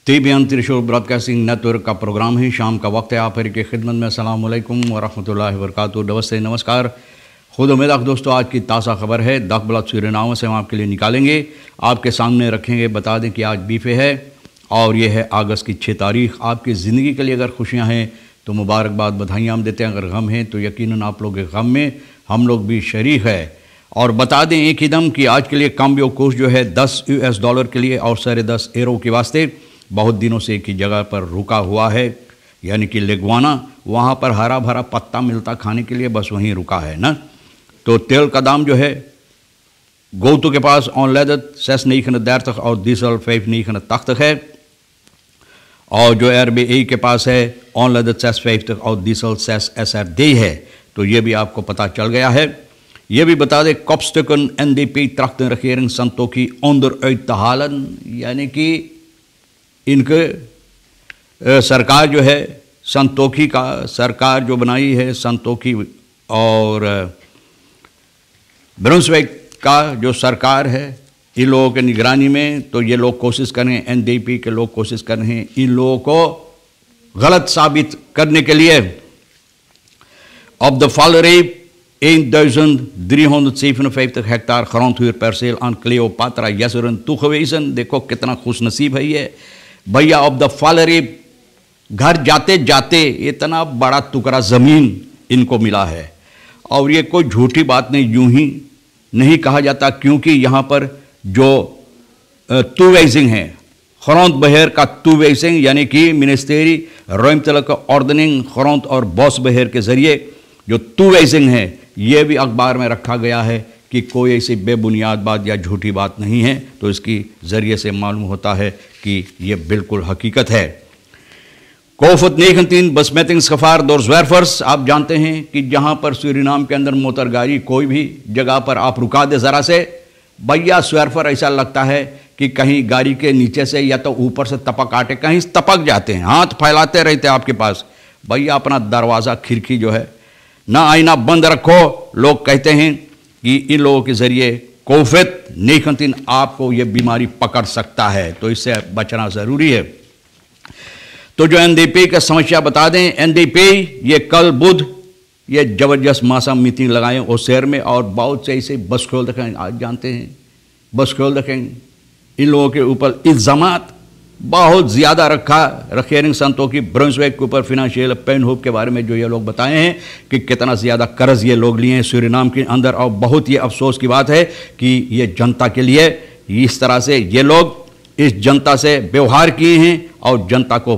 TBN त्रिशूल broadcasting network का programme है। शाम का वक्त है, आप की खिदमत में। अस्सलाम वालेकुम व रहमतुल्लाहि व बरकातुहू। नमस्ते, नमस्कार, खुद उम्मीद दोस्तों। आज की ताज़ा खबर है, 10 ब्लॉक सूरीनाम से हम आपके लिए निकालेंगे, आपके सामने रखेंगे। बता दें कि आज बीफे है और ये है अगस्त की 6 तारीख। आपकी ज़िंदगी के लिए अगर खुशियाँ हैं तो मुबारकबाद, बधाइयाँ हम देते हैं। अगर गम है तो यकीनन आप लोग के गम में हम लोग भी शरीक है। और बता दें एक ही दम कि आज के लिए काम्बियो कोर्स जो है $10 के लिए और €10 के वास्ते बहुत दिनों से एक ही जगह पर रुका हुआ है, यानी कि लेगवाना। वहाँ पर हरा भरा पत्ता मिलता खाने के लिए, बस वहीं रुका है ना। तो तेल का दाम जो है गोतु के पास ऑनलेदत 6,930 और डीजल 5,980 है। और जो RBI के पास है ऑनलेदत 6,50 और डीजल 6,SRD है। तो ये भी आपको पता चल गया है। ये भी बता दें kopstukken NDP tracht de regering Santokhi onderuit te halen, यानी कि इनके सरकार जो है संतोखी का सरकार जो बनाई है, संतोखी और ब्रुंसविक का जो सरकार है, इन लोगों के निगरानी में। तो ये लोग कोशिश कर रहे हैं, NDP के लोग कोशिश कर रहे हैं इन लोगों को गलत साबित करने के लिए। Op de Valreep 1.357 hectare grondhuurperceel aan Cleopatra Jesseren toegewezen। देखो कितना खुशनसीब है ये भैया। ऑफ द Valreep घर जाते जाते इतना बड़ा टुकड़ा ज़मीन इनको मिला है। और ये कोई झूठी बात नहीं, यूं ही नहीं कहा जाता, क्योंकि यहाँ पर जो टूवेजिंग है, grondbeheer का टूवेजिंग, यानी कि मिनिस्ट्री ruimtelijke ordening grond और बॉस beheer के ज़रिए जो टूवेजिंग है, ये भी अखबार में रखा गया है कि कोई ऐसी बेबुनियाद बात या झूठी बात नहीं है। तो इसकी ज़रिए से मालूम होता है कि ये बिल्कुल हकीकत है। COVID-19 besmettingsgevaar door zwervers। आप जानते हैं कि जहाँ पर सूरीनाम के अंदर मोटर गाड़ी कोई भी जगह पर आप रुका दे ज़रा से, भैया स्वर्फर ऐसा लगता है कि कहीं गाड़ी के नीचे से या तो ऊपर से टपक आटे कहीं टपक जाते हैं, हाथ फैलाते रहते हैं आपके पास। भैया अपना दरवाज़ा खिड़की जो है ना आईना बंद रखो। लोग कहते हैं कि इन लोगों के ज़रिए COVID-19 आपको ये बीमारी पकड़ सकता है, तो इससे बचना ज़रूरी है। तो जो NDP का समस्या बता दें, NDP ये कल बुध ये ज़बरदस्त मासा मीटिंग लगाए उस शहर में, और बहुत से ऐसे बसखोल देखें, आज जानते हैं बसखोल देखें, इन लोगों के ऊपर इल्ज़ामात बहुत ज़्यादा regering संतोखी ब्रुंसविक के ऊपर फिनेंशियल पेनहुप के बारे में जो ये लोग बताए हैं कि कितना ज़्यादा कर्ज ये लोग लिए हैं सूरीनाम के अंदर। और बहुत ही अफसोस की बात है कि ये जनता के लिए इस तरह से ये लोग इस जनता से व्यवहार किए हैं और जनता को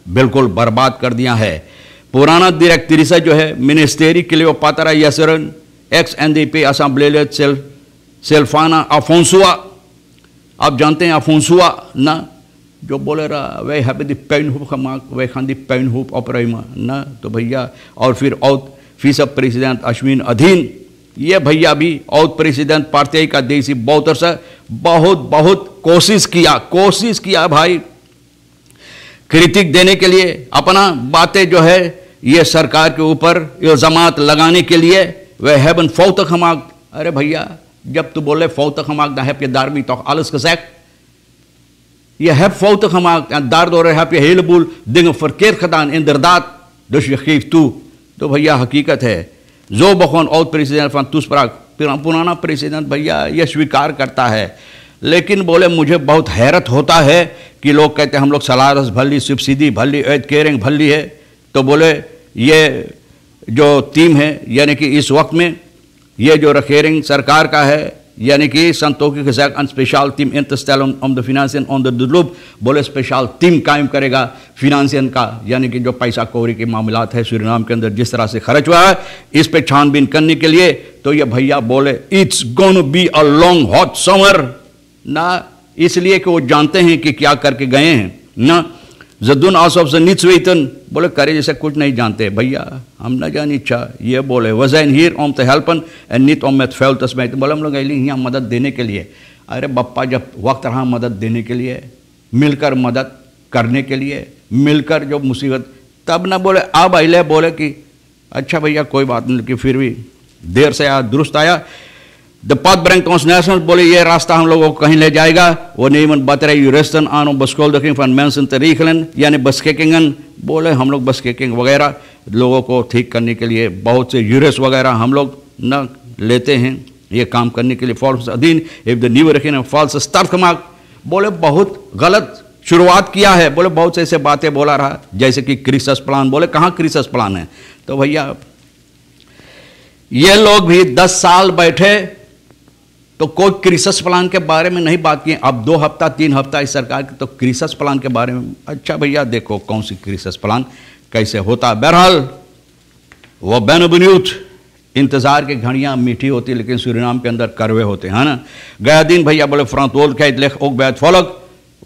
बिल्कुल बर्बाद कर दिया है। पुराना डायरेक्ट्रिस जो है मिनिस्ट्री क्लियोपात्रा जैसरन, एक्स NDP असम्बलीलेड सिल्वाना अफोंसुआ। आप जानते हैं अफोंसुआ ना, जो बोले रहा वह है दी पेनहुप खमाक वह खान दी पेनहुप ऑपरेमा ना। तो भैया और फिर औत फीसब प्रेसिडेंट अश्विन अधीन, ये भैया भी औत प्रेसिडेंट पार्टी का देसी बहुत अरसा बहुत कोशिश किया भाई क्रिटिक देने के लिए, अपना बातें जो है ये सरकार के ऊपर इल्ज़ामात लगाने के लिए। वह हैबन फौत खमाक, अरे भैया जब तू बोले फौत खमाक दा heb je daarmee toch alles gezegd? Je hebt fouten gemaakt en daardoor heb je een heleboel dingen verkeerd gedaan, inderdaad. Dus je geeft toe. तो भैया हकीकत है। जो बखौन ओत प्रेसिडेंट फन तुस्पराग पुराना प्रेसिडेंट भैया ये स्वीकार करता है, लेकिन बोले मुझे बहुत हैरत होता है कि लोग कहते हैं हम लोग सलारस भल्ली सब्सिडी भल्ली एड केयरिंग भल्ली है। तो बोले ये जो टीम है, यानी कि इस वक्त में ये जो regering सरकार का है, यानी कि संतोखी के साथ स्पेशल टीम इंटरस्टेल on the financial on the loop, बोले स्पेशल टीम कायम करेगा फिनेंशियल का, यानी कि जो पैसा कौड़ी के मामलात है सूरीनाम के अंदर जिस तरह से खर्च हुआ है इस पे छानबीन करने के लिए। तो ये भैया बोले it's gonna be a long hot summer ना, इसलिए कि वो जानते हैं कि क्या करके गए हैं ना। जदुन आसफ से निच वेतन बोले करे जैसे कुछ नहीं जानते भैया, हम न जानी इच्छा। ये बोले वजैन हीर ओम तो हेल्पन एंड नित ओम में फैल तस्में, बोले हम लोग यहाँ मदद देने के लिए। अरे बप्पा जब वक्त रहा मदद देने के लिए, मिलकर मदद करने के लिए, मिलकर जो मुसीबत, तब ना बोले अब अले बोले कि अच्छा भैया कोई बात नहीं, कि फिर भी देर से आया दुरुस्त आया। द पद ब्रेंग नेशनल बोले ये रास्ता हम लोगों को कहीं ले जाएगा। वो नेमन बतरे यूरेस्टन आनो बस्कोल दकिंग फन मेंशन तरीखलन यानी बसकेकिंगन बोले हम लोग बसकेकिंग वगैरह लोगों को ठीक करने के लिए बहुत से यूरेस वगैरह हम लोग न लेते हैं ये काम करने के लिए। फॉल्स अधीन इफ द न्यू रखिन फॉल्स स्टार्कमार्क बोले बहुत गलत शुरुआत किया है। बोले बहुत से ऐसे बातें बोला रहा जैसे कि क्रिसस प्लान। बोले कहाँ क्रिसस प्लान है? तो भैया ये लोग भी 10 साल बैठे तो कोई क्रिसस प्लान के बारे में नहीं बात की। अब 2 हफ्ता 3 हफ्ता इस सरकार की तो क्रिसस प्लान के बारे में अच्छा भैया देखो कौन सी क्रिसस प्लान कैसे होता। बहरहाल वो बेनबन्यूथ इंतजार की घड़ियां मीठी होती लेकिन सूरीनाम के अंदर करवे होते हैं ना। गया दिन भैया बोले फ्रांतोल कैद लेख ओक बैत फलक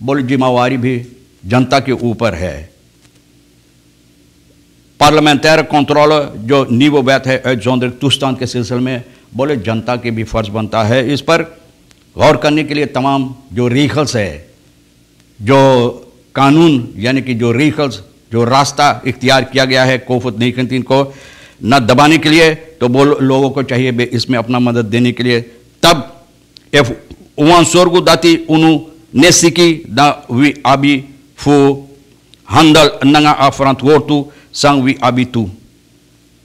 बोले जिम्मेवारी भी जनता के ऊपर है। पार्लियामेंटर कंट्रोल जो नीवो बैत है जोंदर तुस्तान के सिलसिले में बोले जनता के भी फर्ज बनता है इस पर गौर करने के लिए। तमाम जो रीखल्स है जो कानून यानी कि जो रीखल्स जो रास्ता इख्तियार किया गया है कोविड-19 को न दबाने के लिए तो वो लोगों को चाहिए इसमें अपना मदद देने के लिए। तब एफ उवान सोरगु दाती उनु नेसिकी दा वी आबी फू हंदल नंगा अफरंत वोटू संग वी आबी तू।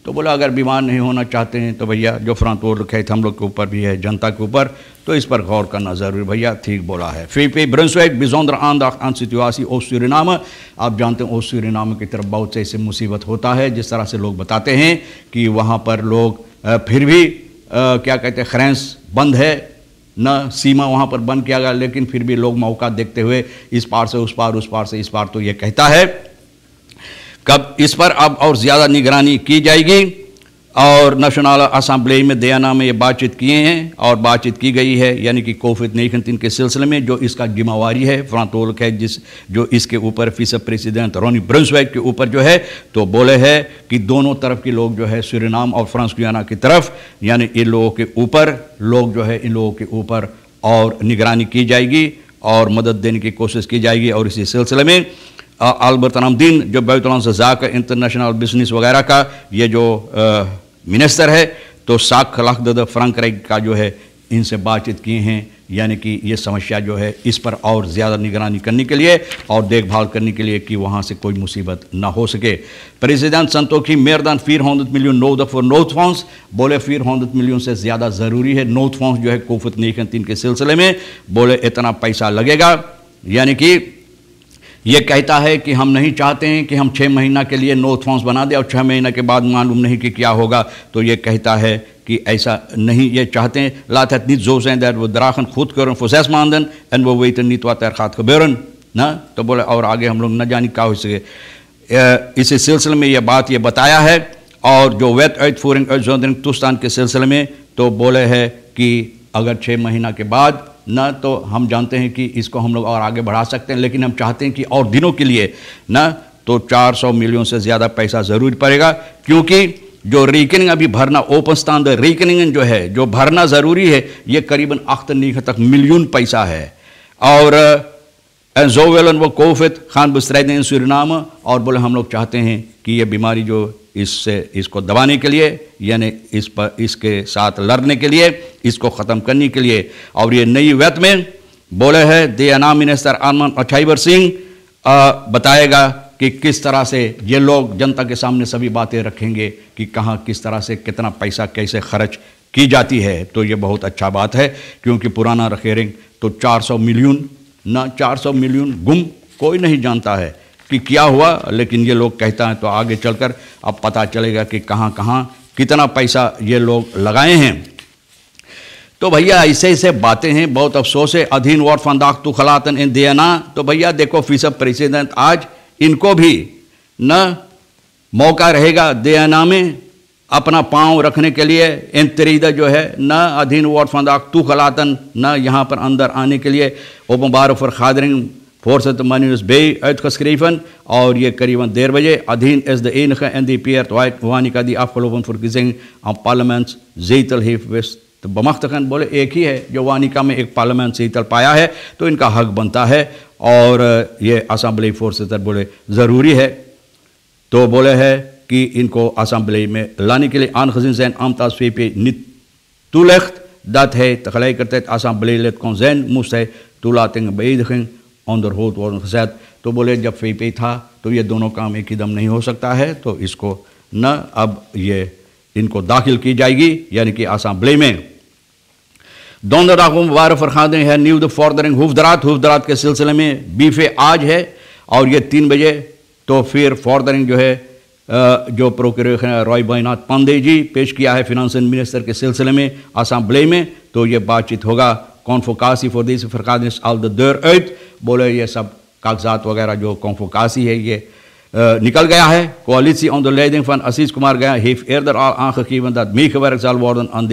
तो बोला अगर बीमार नहीं होना चाहते हैं तो भैया जो फ्रांतोर रखे थे हम लोग के ऊपर भी है जनता के ऊपर तो इस पर गौर करना जरूरी। भैया ठीक बोला है। फीपे ब्रंसवेक बिजोंदर आन सिचुएसी ओ सूरीनाम आप जानते हैं ओ सूरीनाम की तरफ बहुत से ऐसे मुसीबत होता है जिस तरह से लोग बताते हैं कि वहाँ पर लोग फिर भी क्या कहते हैं खरेंस बंद है न सीमा वहाँ पर बंद किया गया लेकिन फिर भी लोग मौका देखते हुए इस पार से उस पार उस पार से इस पार तो ये कहता है कब इस पर अब और ज़्यादा निगरानी की जाएगी। और नेशनल असेंबली में दयाना में ये बातचीत किए हैं और बातचीत की गई है यानी कि कोविड-19 के सिलसिले में जो इसका जिम्मेवारी है फ्रांतोल है जिस जो इसके ऊपर विस प्रेसिडेंट रोनी ब्रंसवेक के ऊपर जो है तो बोले है कि दोनों तरफ के लोग जो है सूरीनाम और फ्रांस गुयाना की तरफ यानी इन लोगों के ऊपर लोग जो है इन लोगों के ऊपर और निगरानी की जाएगी और मदद देने की कोशिश की जाएगी। और इसी सिलसिले में अल्बर्ट नामदीन जो बैतुल ज़ाक इंटरनेशनल बिजनेस वगैरह का ये जो मिनिस्टर है तो साख लाख फ्रैंकराइक का जो है इनसे बातचीत किए हैं यानी कि ये समस्या जो है इस पर और ज़्यादा निगरानी करने के लिए और देखभाल करने के लिए कि वहाँ से कोई मुसीबत ना हो सके। प्रेसिडेंट संतोखी मेयर than 400 million no for north फॉन्स बोले 400 मिलियन से ज़्यादा ज़रूरी है नॉर्थ फॉन्स जो है कोविड-19 के सिलसिले में बोले इतना पैसा लगेगा। यानी कि ये कहता है कि हम नहीं चाहते हैं कि हम 6 महीना के लिए नॉर्थ फॉन्स बना दें और 6 महीना के बाद मालूम नहीं कि क्या होगा। तो ये कहता है कि ऐसा नहीं ये चाहते हैं लात het niet zo zijn dat we dragen goedkeuren voor 6 maanden en we weten niet wat gaat gebeuren ना। तो बोले और आगे हम लोग न जाने क्या हो सके। इसी सिलसिले में ये बात ये बताया है। और जो wet uitvoering uitzondering toestand के सिलसिले में तो बोले है कि अगर 6 महीना के बाद ना तो हम जानते हैं कि इसको हम लोग और आगे बढ़ा सकते हैं लेकिन हम चाहते हैं कि और दिनों के लिए ना तो 400 मिलियन से ज़्यादा पैसा ज़रूर पड़ेगा क्योंकि जो रीकनिंग अभी भरना ओपन स्टैंड रीकनिंग जो है जो भरना ज़रूरी है ये करीबन 98 मिलियन पैसा है। और जो वेलन वो कोविड खान बस्त्राइद सूरीनाम और बोले हम लोग चाहते हैं कि ये बीमारी जो इससे इसको दबाने के लिए यानी इस पर इसके साथ लड़ने के लिए इसको ख़त्म करने के लिए। और ये नई वेत में बोले है दयाना मिनिस्टर आनमन अछाईवर सिंह बताएगा कि किस तरह से ये लोग जनता के सामने सभी बातें रखेंगे कि कहाँ किस तरह से कितना पैसा कैसे खर्च की जाती है। तो ये बहुत अच्छा बात है क्योंकि पुराना रखेरिंग तो 400 मिलियन ना 400 मिलियन गुम कोई नहीं जानता है कि क्या हुआ लेकिन ये लोग कहता है तो आगे चलकर अब पता चलेगा कि कहाँ कहाँ कितना पैसा ये लोग लगाए हैं। तो भैया ऐसे ऐसे बातें हैं बहुत अफसोस है। अधीन वार्ड फंदाक तो खलातन इन देना तो भैया देखो फीसद प्रेसिडेंट आज इनको भी न मौका रहेगा देना में अपना पांव रखने के लिए इन तरीदा जो है न अधीन वार्ड फंदाक तो खलातन न यहाँ पर अंदर आने के लिए ओपनबार फॉर खादरिंग फोर्स मनीस बे uitgeschreven और ये करीबन 1:30 बजे अधीन is de enige NDP'er Vanika the afgelopen verkiezing aan parlementszetel heeft wist te bemachtigen। बोले एक ही है जो वानिका में एक पार्लियामेंट सीटल पाया है तो इनका हक बनता है और ये असेंबली फोर्सेस बोले ज़रूरी है। तो बोले है कि इनको असेंबली में लाने के लिए aangezien zijn ambtsvp niet toelegt dat hij tegelijkertijd assembleelid kon zijn, moest hij toelating en beëdiging onder hoofd worden gezet. तो बोले जब VP था तो ये दोनों काम एक ही दम नहीं हो सकता है, तो इसको न अब ये इनको दाखिल की जाएगी यानी कि असेंबली में। Donderdag om ware vergadering hernieuwde vordering hoefdraad के सिलसिले में बीफे आज है और ये 3 बजे तो फिर फॉर्दरिंग जो है जो प्रोक्यूरर रॉय बैनाथ पांडे जी पेश किया है फिनांस मिनिस्टर के सिलसिले में असेंबली में, तो ये बातचीत होगा। कॉन्फोकासी for this vergadering al de deur uit, बोले ये सब कागजात वगैरह जो कॉन्फोकासी है ये निकल गया है। coalitie onder leiding van Assis Kumar Gaya heeft eerder al aangegeven dat meegewerkt zal worden aan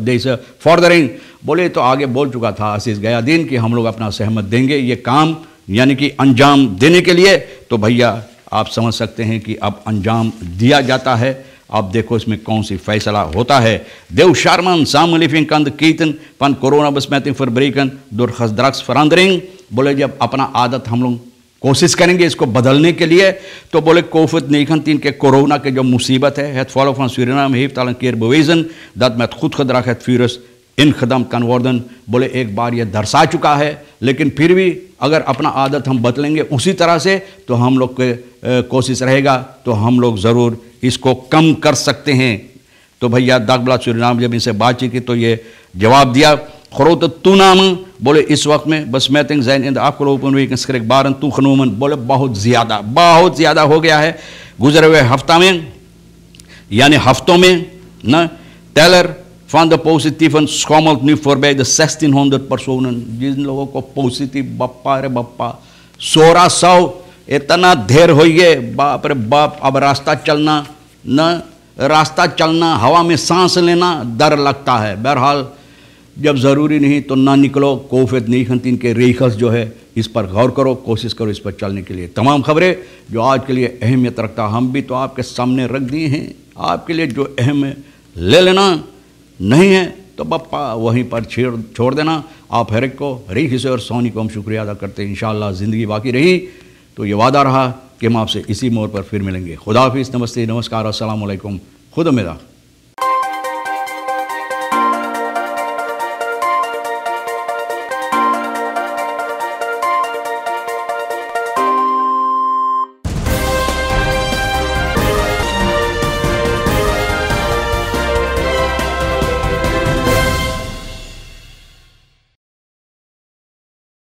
deze vordering। बोले तो आगे बोल चुका था असीस गयादीन कि हम लोग अपना सहमत देंगे ये काम यानी कि अंजाम देने के लिए। तो भैया आप समझ सकते हैं कि अब अंजाम दिया जाता है। अब देखो इसमें कौन सी फैसला होता है। Dew Sharman samenleving kan de keten van coronabesmetting verbreken door gedragsverandering। बोले जब अपना आदत हम लोग कोशिश करेंगे इसको बदलने के लिए, तो बोले COVID-19 के कोरोना के जो मुसीबत है, het volk van Suriname heeft al een keer bewezen dat met goed gedrag het virus ingedampt kan worden। बोले एक बार ये दर्शा चुका है, लेकिन फिर भी अगर अपना आदत हम बदलेंगे उसी तरह से तो हम लोग के कोशिश रहेगा तो हम लोग ज़रूर इसको कम कर सकते हैं। तो भैया Dagblad Suriname जब इनसे बातचीत की तो ये जवाब दिया। grote toename, बोले इस वक्त में besmetting zijn in de afgelopen weken schrikbarend toegenomen। बोले बहुत ज़्यादा हो गया है गुजरे हुए हफ्ता में यानी हफ्तों में न। teller van de positieven schommelt nu voorbij de 1600 personen। जिन लोगों को पॉजिटिव बप्पा रे बप्पा 1600 इतना ढेर हो गए, बाप रे बाप। अब रास्ता चलना हवा में सांस लेना डर लगता है। बहरहाल जब ज़रूरी नहीं तो ना निकलो। COVID-19 के रेखस जो है इस पर गौर करो, कोशिश करो इस पर चलने के लिए। तमाम खबरें जो आज के लिए अहमियत रखता हम भी तो आपके सामने रख दिए हैं। आपके लिए जो अहम है ले लेना, नहीं है तो बप्पा वहीं पर छोड़ देना। आप हर एक को, हरी हिस्से और सोनी को हम शुक्रिया अदा करते हैं। इंशाअल्लाह ज़िंदगी बाकी रही तो ये वादा रहा कि हम आपसे इसी मोड़ पर फिर मिलेंगे। खुदा हाफिज़, नमस्ते, नमस्कार, अस्सलाम वालेकुम, खुद उम्मीद।